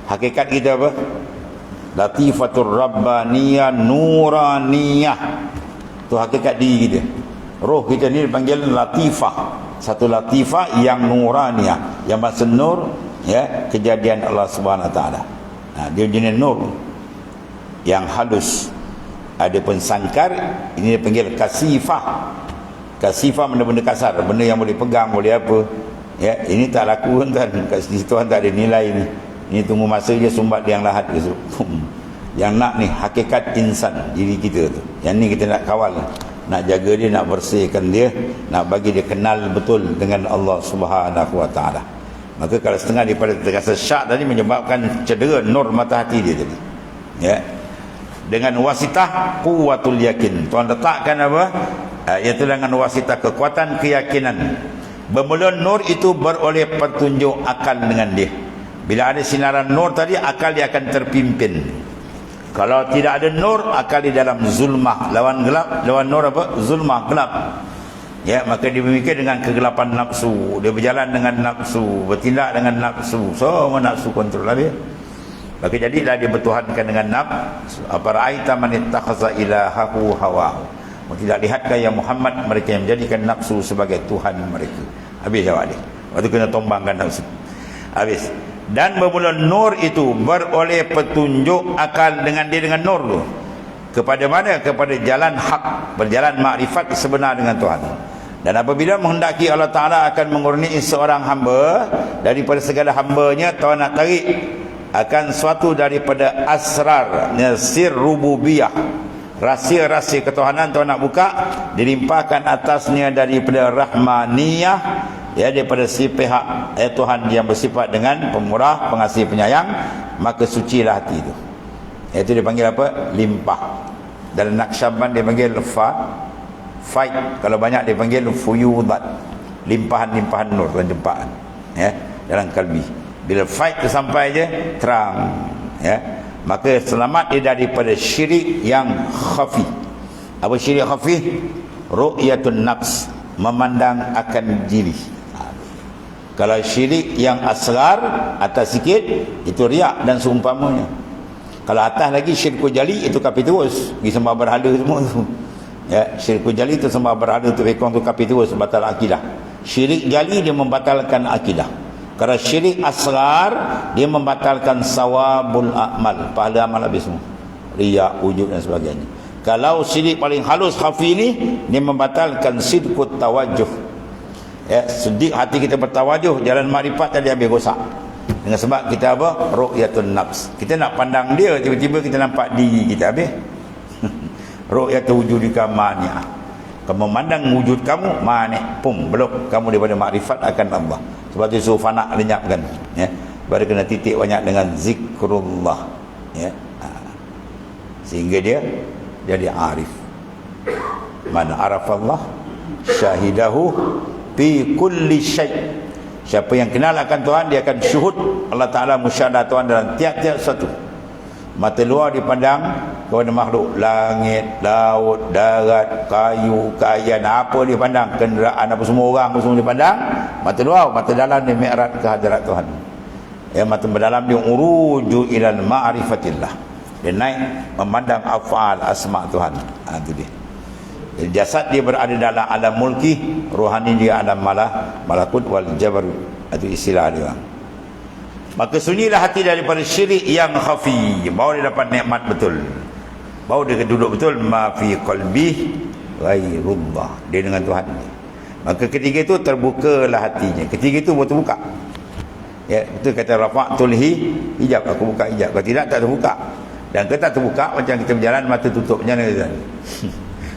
Hakikat kita apa? Latifatur rabbaniyah nuraniyah. Itu hakikat diri kita. Roh kita ni dipanggil latifah. Satu latifah yang nuraniyah, yang maksud nur, ya, kejadian Allah Subhanahu Wa Taala. Dia jenis nur yang halus. Ada pun sangkar, ini dipanggil kasifah. Kasifah benda-benda kasar, benda yang boleh pegang, boleh apa. Ya, ini tak laku kan, kat situ Tuhan tak ada nilai ni. Ini tunggu masa dia sumbat yang lahat dia. Yang nak ni hakikat insan diri kita tu. Yang ni kita nak kawal, nak jaga dia, nak bersihkan dia, nak bagi dia kenal betul dengan Allah Subhanahu Wa Taala. Maka kalau setengah daripada terasa syak tadi menyebabkan cedera nur mata hati dia tadi. Ya. Dengan wasitah quwwatul yakin. Tuhan letakkan apa? Iaitu dengan wasitah kekuatan keyakinan. Bermula nur itu beroleh petunjuk akal dengan dia. Bila ada sinaran nur tadi, akal dia akan terpimpin. Kalau tidak ada nur, akal di dalam zulmah. Lawan gelap, lawan nur apa? Zulmah, gelap. Ya, maka dia memikir dengan kegelapan nafsu. Dia berjalan dengan nafsu, bertindak dengan nafsu. Semua nafsu kontrol dia. Maka jadilah dia bertuhankan dengan nafsu. Apara'aita man ittakhadha ilahahu hawahu. Tidak lihatkah ya Muhammad mereka yang menjadikan nafsu sebagai Tuhan mereka. Habis jawab dia. Waktu kena tombangkan nafsu. Habis. Dan bermula nur itu beroleh petunjuk akal dengan nur tu. Kepada mana? Kepada jalan hak, berjalan makrifat sebenar dengan Tuhan. Dan apabila menghendaki Allah Ta'ala akan mengurniai seorang hamba, daripada segala hambanya Tuhan nak tarik akan suatu daripada asrar sir rububiyah, rahsia-rahsia ketuhanan Tuhan nak buka, dilimpahkan atasnya daripada rahmaniyah, ya, daripada si pihak Tuhan yang bersifat dengan pemurah, pengasih, penyayang, maka sucilah hati itu. Itu dipanggil apa? Limpah. Dalam Naqsyaband dia panggil fight. Kalau banyak dia panggil fuyudat, limpahan-limpahan nur dan jempaan, ya, dalam kalbi. Bila fight tu sampai je terang, ya, maka selamat dia daripada syirik yang khafi. Apa syirik khafi? Ru'yatun nafs, memandang akan diri. Kalau syirik yang asgar, atas sikit, itu riak dan seumpamanya. Kalau atas lagi syirkul jali, itu kafir terus, pergi sembah berhala semua tu. Ya, syirkul jali itu sembah berhala tu, rekong tu kafir terus, batal akidah. Syirik jali dia membatalkan akidah. Kalau syirik asgar, dia membatalkan sawabul a'mal, pahala amal habis semua, riak, wujud dan sebagainya. Kalau syirik paling halus khafi ni, dia membatalkan sidqut tawajuh, ya, sedik hati kita bertawajuh, jalan makrifat tadi habis rosak. Dengan sebab kita apa? Ru'yatun nafs. Kita nak pandang dia, tiba-tiba kita nampak diri kita habis. Ru'yatu wujudika mani'ah. Kamu memandang wujud kamu mani', pum, belum kamu daripada makrifat akan Allah. Sebab itu suruh fana' lenyapkan, ya. Baru kena titik banyak dengan zikrullah, ya. Sehingga dia jadi arif. Man arafallah syahidahu fi kulli syai'. Siapa yang kenal akan Tuhan, dia akan syuhud Allah Ta'ala, musyahadah Tuhan dalam tiap-tiap satu. Mata luar dipandang kepada makhluk, langit, laut, darat, kayu, kayan, apa dia pandang, kenderaan apa semua, orang apa semua dia pandang. Mata luar, mata dalam dia mi'raj ke hadirat Tuhan. Ya, mata dalam dia uruju ilal ma'rifatillah. Dia naik memandang af'al asma' Tuhan. Itu dia. Jasad dia berada dalam alam mulki, rohani dia alam malakut wal jabarut. Itu istilah dia. Maka sunyilah hati daripada syirik yang khafi, baru dia dapat nikmat betul, baru dia duduk betul ma fi qalbi ghairullah, dia dengan Tuhan. Maka ketika itu terbukalah hatinya, ketika itu baru terbuka, ya. Itu kata rafa'tul hijab, aku buka hijab. Kalau tidak, tak terbuka. Dan kita terbuka macam kita berjalan mata tutup, macam mana?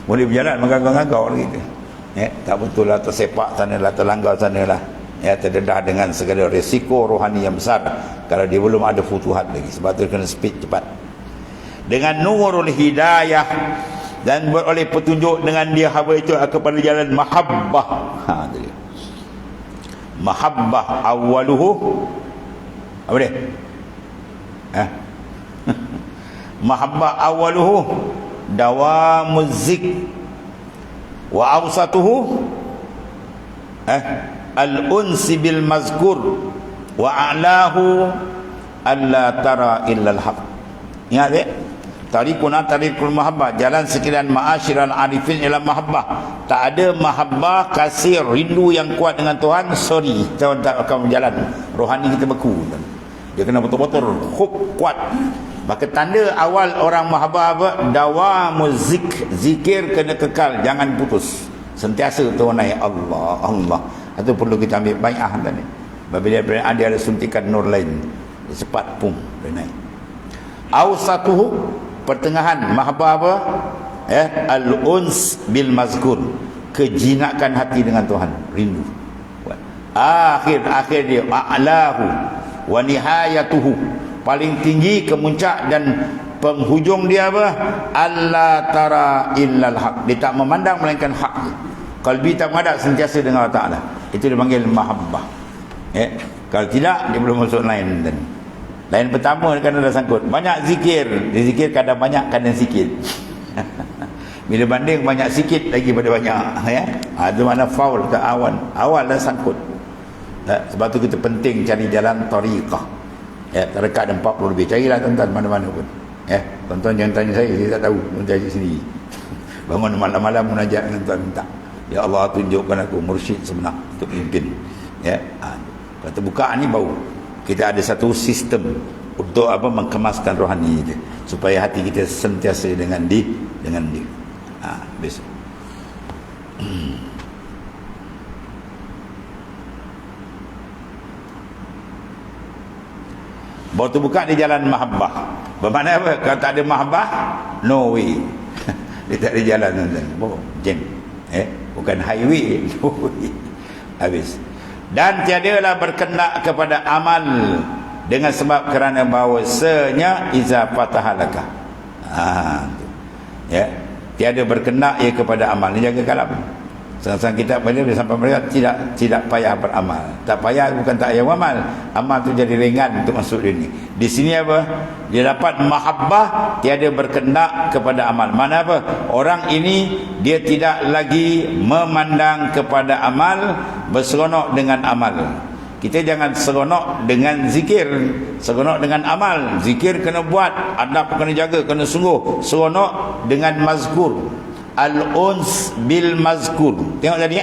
Boleh berjalan mengagau-agau gitu, ya. Tak betul lah, tersepak sanalah, terlanggar sanalah, ya, terdedah dengan segala risiko rohani yang besar kalau dia belum ada futuhat lagi. Sebab tu kena speed cepat dengan nurul hidayah, dan beroleh petunjuk dengan dia hamba itu kepada jalan mahabbah. Dia mahabbah awaluhu apa dia? Mahabbah awaluhu dawamuz zik, wa awsatuhu al-unsi bil mazkur, wa a'lahu alla tara illa al-haq. Ingat tak? Tarikuna tarikul mahabbah, jalan sekalian ma'asyiral arifin ila mahabbah. Tak ada mahabbah, kasih, rindu yang kuat dengan Tuhan, sorry, kita tak akan berjalan. Rohani kita beku. Dia kena betul-betul kuat. Maka tanda awal orang mahabbah apa? Dawamuz zikir kena kekal, jangan putus. Sentiasa tu naik Allah, Allah. Itu perlu kita ambil bai'ah tadi. Bila dia ada suntikan nur lain, cepat pum dia naik. Awsatuhu, pertengahan mahabbah apa? Ya, al-uns bil mazkur, kejinakan hati dengan Tuhan, rindu. Akhir dia a'lahu wa nihayatuhu, paling tinggi, kemuncak dan penghujung dia apa? Allah tara illal haq, dia tak memandang melainkan hak. Qalbi tak menghadap, sentiasa dengan Allah Ta'ala. Itu dipanggil mahabbah, ya. Kalau tidak, dia belum masuk lain tadi. Lain pertama kan ada sangkut banyak zikir, dia zikir kadang banyak kadang sikit. Bila banding banyak sikit lagi pada banyak, ya. Itu mana faul ke awal dah sangkut. Sebab tu kita penting cari jalan tariqah, ya. Tarekat ada 40 lebih, carilah tuan-tuan mana-mana pun, ya. Tuan-tuan jangan tanya saya tak tahu, tuan cari sendiri. Bangun malam-malam munajat dengan tuan, minta, ya Allah tunjukkan aku mursyid sebenar untuk pimpin, ya. Kalau terbuka ni bau Kita ada satu sistem untuk apa, mengemaskan rohani kita, supaya hati kita sentiasa dengan dia. Besok. Baru tu buka di jalan mahabbah. Bermakna apa? Kalau tak ada mahabbah, no way. Dia tak ada jalan tuan-tuan. Jam. Bukan highway. No way. Habis. Dan tiadalah berkendak kepada amal dengan sebab kerana bahawasanya iza fatahalaka. Ya. Tiada berkendak ia kepada amal. Ini jaga kalam. Sang-sang kita pada sampai mereka tidak payah beramal. Tak payah bukan tak payah beramal. Amal tu jadi ringan untuk masuk dia ni. Di sini apa? Dia dapat mahabbah, tiada berkendak kepada amal. Mana apa? Orang ini dia tidak lagi memandang kepada amal, berseronok dengan amal. Kita jangan seronok dengan zikir, seronok dengan amal. Zikir kena buat, adab kena jaga, kena sungguh. Seronok dengan mazkur. Al-uns bil mazkur. Tengok tadi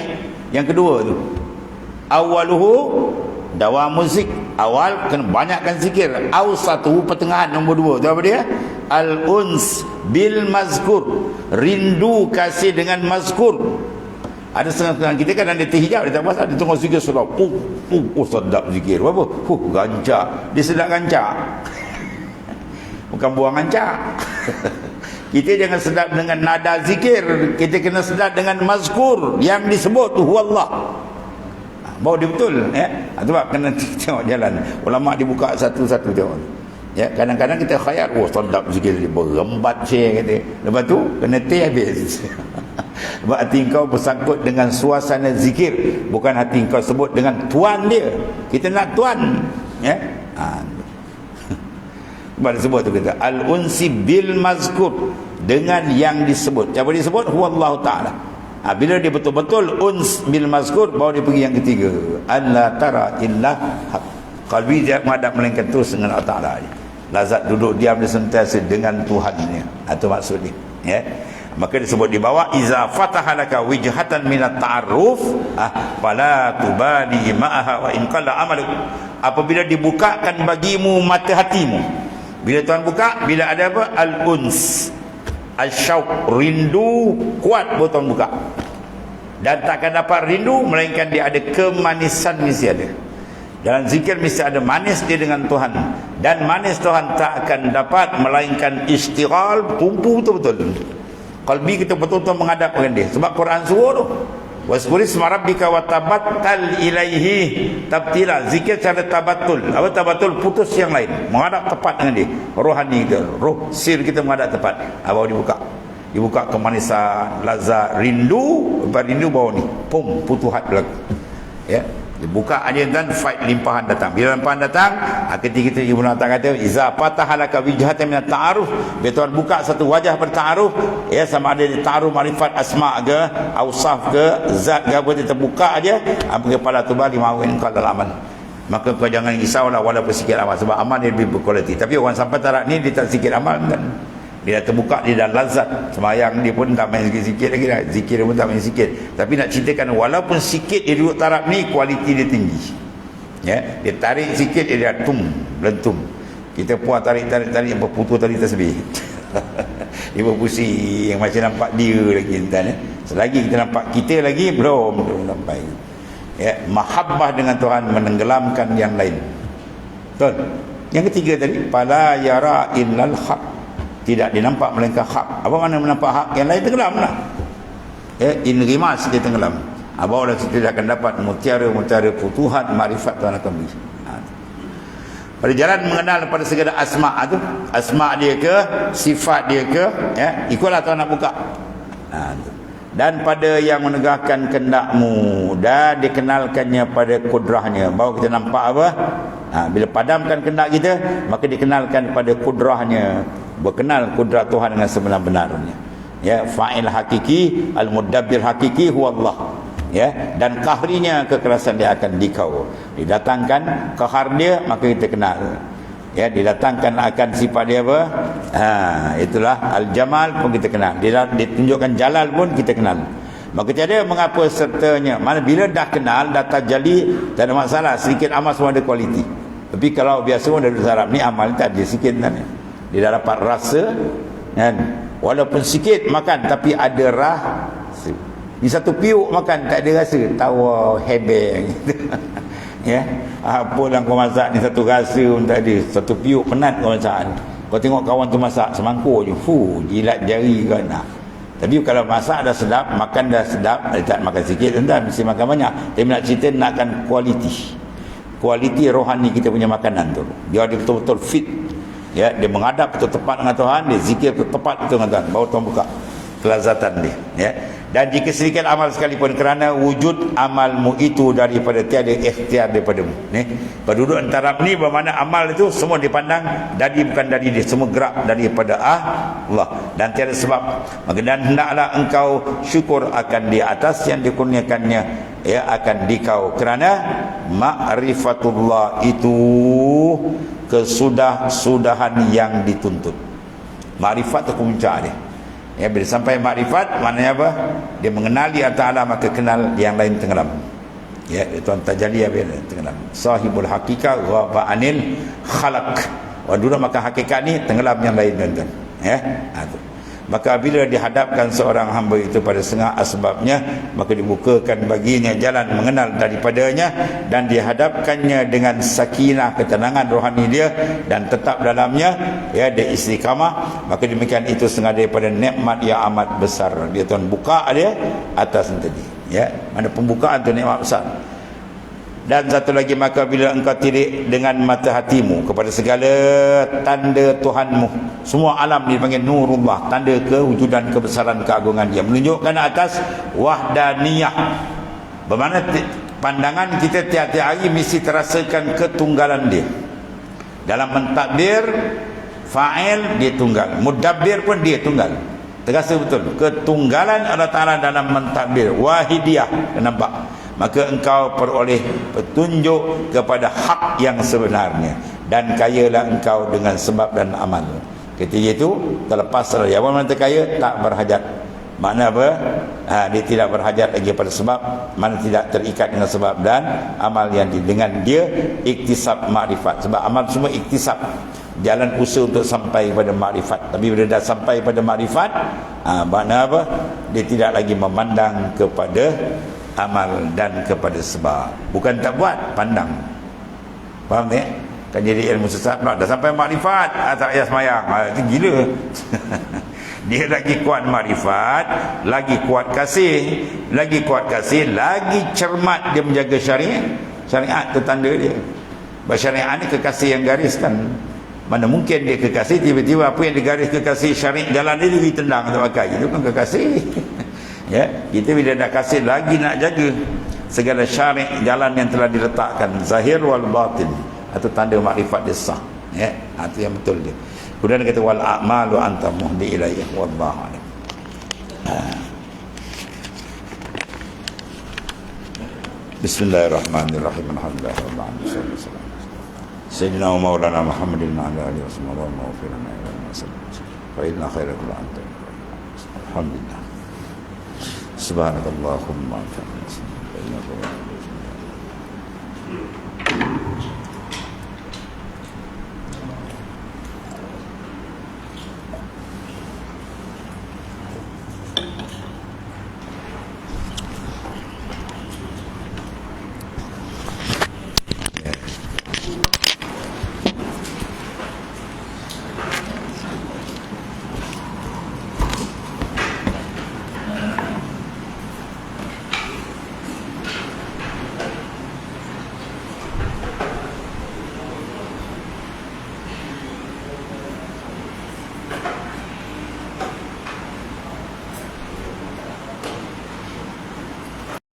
yang kedua tu. Awaluhu dawam muzik. Awal kena banyakkan zikir. Awsatu pertengahan nombor 2. Tu apa dia? Al-uns bil mazkur. Rindu kasih dengan mazkur. Ada setengah-setengah kita kan ada terhijab, dia tak puas, dia tengok zikir surah. Sedap zikir. Apa? Gancak. Dia sedap gancak. Bukan buang gancak. Kita jangan sedap dengan nada zikir, kita kena sedap dengan mazkur yang disebut tu huwallah. Baru dia betul sebab kena tengok jalan. Ulama dibuka satu-satu tengok. Ya, kadang-kadang kita khayal, sedap zikir dia berembat share kata. Lepas tu kena teh habis. Sebab hati kau bersangkut dengan suasana zikir, bukan hati kau sebut dengan tuan dia. Kita nak tuan. Baru sebut tu kata al-unsi bil mazkur, dengan yang disebut. Apa disebut? Huwallahu ta'ala. Bila dia betul-betul uns bil mazkur, baru dia pergi yang ketiga. Alla tara illa haq. Qalbi dia menghadap melainkan terus dengan Allah Ta'ala. Lazat duduk diam dia sentiasa dengan Tuhannya. Itu maksudnya. Ya. Maka disebut di bawah iza fatahalaka wijhatan minat ta'arruf fala tubali ma'aha wa in qalla amaluk. Apabila dibukakan bagimu mata hatimu, bila Tuhan buka, bila ada apa? Al-uns, al-syauq, rindu kuat baru Tuhan buka. Dan takkan dapat rindu melainkan dia ada kemanisan mesti ada. Dalam zikir mesti ada manis dia dengan Tuhan. Dan manis Tuhan tak akan dapat melainkan istighal, tumpu betul-betul. Qalbi kita betul-betul menghadap dengan dia. Sebab Quran suruh tu. Waskuris marabbika wa tabattal ilaihi tabtila. Zikir cara tabatul. Apa tabatul? Putus yang lain, menghadap tepat dengan dia. Rohani kita, roh sir kita menghadap tepat. Baru dibuka kemanisan, lazat, rindu. Lepas rindu baru ni putuhat berlaku. Ya, dibuka aja dan fight limpahan datang. Bila limpahan datang, ketika Ibnu Atta'a kata iza fatahalaka wijhatan min at-ta'aruf, bila Tuhan buka satu wajah berta'aruf, ya, sama ada ta'aruf marifat asma ke, awsaf ke, zat ke, apa dia terbuka aja, kepala tu balik mawin qal amal. Maka kau jangan risaulah walaupun sikit amal, sebab amal dia lebih berkualiti. Tapi orang sampai taraf ni dia tak sikit amal kan. Dia dah terbuka, dia dah lazat. Sembahyang dia pun tak main sikit-sikit lagi dah. Zikir dia pun tak main sikit. Tapi nak ceritakan walaupun sikit dia duduk taraf ni, kualiti dia tinggi. Ya, dia tarik sikit dia dah lentum. Kita puas tarik yang berputus tadi tasbih. Dia berpusing macam nampak dia lagi tuan. Selagi kita nampak kita lagi belum sampai. Ya, mahabbah dengan Tuhan menenggelamkan yang lain. Betul. Yang ketiga tadi, fala yara illal haq. Tidak dinampak melainkan hak. Apa mana menampak hak? Yang lain tenggelam lah. In rimas dia tenggelam. Barulah kita akan dapat mutiara-mutiara futuhat makrifat Tuhan akan beri. Pada jalan mengenal pada segala asma' tu, asma' dia ke, sifat dia ke, ya, ikutlah Tuhan nak buka. Dan pada yang menegakkan kendakmu dan dikenalkannya pada kudrahnya. Baru kita nampak apa? Bila padamkan kendak kita, maka dikenalkan pada kudrahnya. Berkenal kudrat Tuhan dengan sebenar-benarnya. Ya, fa'il hakiki, al-mudabbir hakiki huwa Allah. Ya, dan kahrinya, kekerasan dia akan dikau. Didatangkan kahar dia, maka kita kenal. Ya, didatangkan akan sifat dia apa? Itulah al-jamal pun kita kenal. Ditunjukkan jalal pun kita kenal. Maka tiada mengapa sertanya. Mana bila dah kenal, dah tajalli, tak ada masalah. Sedikit amal semua ada kualiti. Tapi kalau biasa orang duduk sarap ni amal tak ada sikit kan. Dia dah dapat rasa kan. Walaupun sikit makan tapi ada rasa. Ni satu piuk makan tak ada rasa, tawa hebeng gitu. Ya. Apa yang kau masak ni satu rasa pun tak ada. Satu piuk penat kau masak. Kau tengok kawan tu masak semangkuk je, jilat jari kau nak. Tapi kalau masak dah sedap, makan dah sedap, dia tak makan sikit dah, mesti makan banyak. Tapi nak cerita nakkan kualiti rohani kita punya makanan tu. Dia ada betul-betul fit. Ya, dia menghadap betul tepat dengan Tuhan, dia zikir betul tepat betul dengan Tuhan. Baru Tuhan buka kelazatan dia, ya. Dan jika sedikit amal sekalipun, kerana wujud amalmu itu daripada tiada ikhtiar daripada penduduk antara ni, bermakna amal itu semua dipandang dari, bukan dari dia, semua gerak daripada Allah dan tiada sebab. Maka dan hendaklah engkau syukur akan di atas yang dikurniakannya, ya, akan dikau, kerana ma'rifatullah itu kesudahan yang dituntut. Makrifat itu puncak dia. Ya, bila sampai makrifat, maknanya apa? Dia mengenali Allah Ta'ala, maka kenal yang lain tenggelam. Ya, Tuhan tajalli apa tenggelam. Sahibul haqiqah ghaba anil khalaq. Dulu maka hakikat ni tenggelam yang lain, tuan-tuan. Ya, itu. Maka bila dihadapkan seorang hamba itu pada setengah asbabnya, maka dibukakan baginya jalan mengenal daripadanya, dan dihadapkannya dengan sakinah, ketenangan rohani dia, dan tetap dalamnya, ya, dia istiqamah. Maka demikian itu setengah daripada nikmat yang amat besar. Dia Tuhan buka dia atas tadi, ya, mana pembukaan tu nikmat besar. Dan satu lagi, maka bila engkau tirik dengan mata hatimu kepada segala tanda Tuhanmu, semua alam dipanggil nurullah, tanda kewujudan, kebesaran, keagungan dia, menunjukkan atas wahdaniyah. Bermakna pandangan kita tiap-tiap hari mesti terasakan ketunggalan dia. Dalam mentadbir, fa'il dia tunggal, mudabbir pun dia tunggal. Terasa betul ketunggalan Allah Ta'ala dalam mentadbir, wahidiyah. Nampak? Maka engkau peroleh petunjuk kepada hak yang sebenarnya, dan kayalah engkau dengan sebab dan amal. Ketika itu terlepas dari apa, mana kaya tak berhajat. Makna apa? Dia tidak berhajat lagi pada sebab, mana tidak terikat dengan sebab dan amal yang dengan dia iktisab makrifat. Sebab amal semua iktisab, jalan usaha untuk sampai pada makrifat. Tapi bila dah sampai pada makrifat, makna apa? Dia tidak lagi memandang kepada amal dan kepada sebab. Bukan tak buat, pandang. Faham tak? Kan jadi ilmu sesat pula. Dah sampai makrifat, tak payah semayang. Itu gila. Dia lagi kuat makrifat, lagi kuat kasih, lagi kuat kasih, lagi cermat dia menjaga syariat. Syariat itu tanda dia. Syariat ni kekasih yang gariskan. Mana mungkin dia kekasih, tiba-tiba apa yang digaris kekasih syariat jalan dia ditendang atau pakai. Itu kan kekasih. Ya, kita bila dah kasih lagi nak jaga segala syariat jalan yang telah diletakkan, zahir wal batin, atau tanda makrifat dia sah. Ya, itu yang betul dia. Kemudian kata wal a'malu anta muhdi ilayhi wallahu a'lam. Bismillahirrahmanirrahim. Alhamdulillahirabbil alamin. Sayyidina wa maulana Muhammadin wa ala alihi wasallam wa firna ila wasallam. Fa inna khairal anta. Alhamdulillah. Subhanallahumma wa bihamdihi.